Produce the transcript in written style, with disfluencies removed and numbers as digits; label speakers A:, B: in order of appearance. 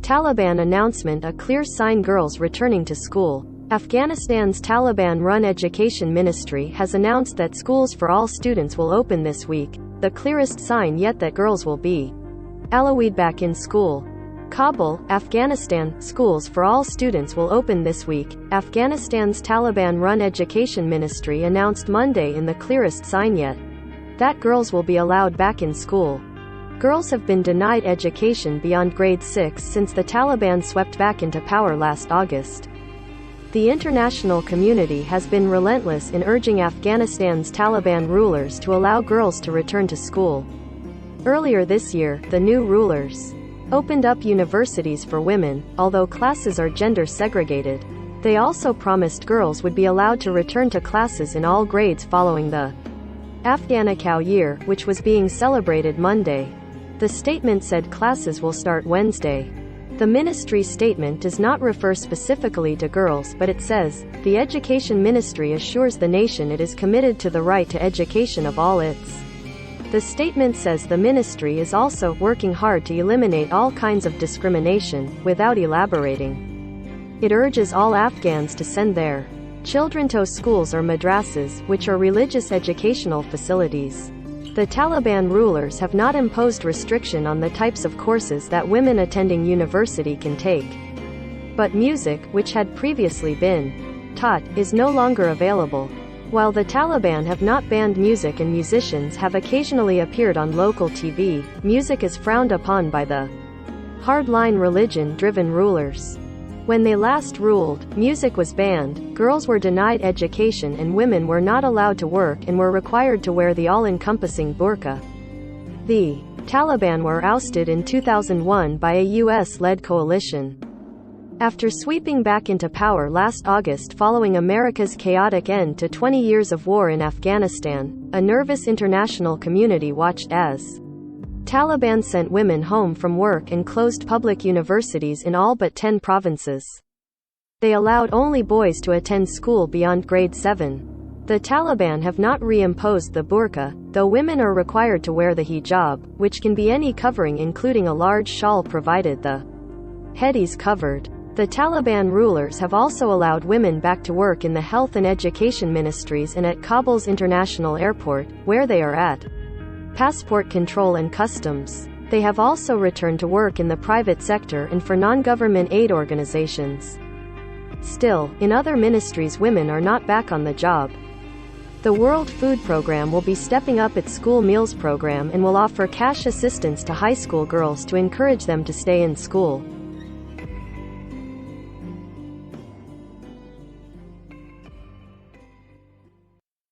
A: Taliban announcement: a clear sign girls returning to school. Afghanistan's Taliban-run education ministry has announced that schools for all students will open this week, the clearest sign yet that girls will be allowed back in school. Kabul, Afghanistan. Schools for all students will open this week, Afghanistan's Taliban-run education ministry announced Monday in the clearest sign yet that girls will be allowed back in school. Girls have been denied education beyond grade 6 since the Taliban swept back into power last August. The international community has been relentless in urging Afghanistan's Taliban rulers to allow girls to return to school. Earlier this year, the new rulers opened up universities for women, although classes are gender segregated. They also promised girls would be allowed to return to classes in all grades following the Afghanikau year, which was being celebrated Monday. The statement said classes will start Wednesday. The ministry statement does not refer specifically to girls, but it says, the Education Ministry assures the nation it is committed to the right to education of all its. The statement says the ministry is also working hard to eliminate all kinds of discrimination, without elaborating. It urges all Afghans to send their children to schools or madrasas, which are religious educational facilities. The Taliban rulers have not imposed restriction on the types of courses that women attending university can take. But music, which had previously been taught, is no longer available. While the Taliban have not banned music and musicians have occasionally appeared on local TV, music is frowned upon by the hardline religion-driven rulers. When they last ruled, music was banned, girls were denied education and women were not allowed to work and were required to wear the all-encompassing burqa. The Taliban were ousted in 2001 by a US-led coalition. After sweeping back into power last August following America's chaotic end to 20 years of war in Afghanistan, a nervous international community watched as Taliban sent women home from work and closed public universities in all but 10 provinces. They allowed only boys to attend school beyond grade 7. The Taliban have not reimposed the burqa, though women are required to wear the hijab, which can be any covering including a large shawl provided the head is covered. The Taliban rulers have also allowed women back to work in the health and education ministries and at Kabul's international airport, where they are at passport control and customs. They have also returned to work in the private sector and for non-government aid organizations. Still, in other ministries women are not back on the job. The World Food Program will be stepping up its school meals program and will offer cash assistance to high school girls to encourage them to stay in school.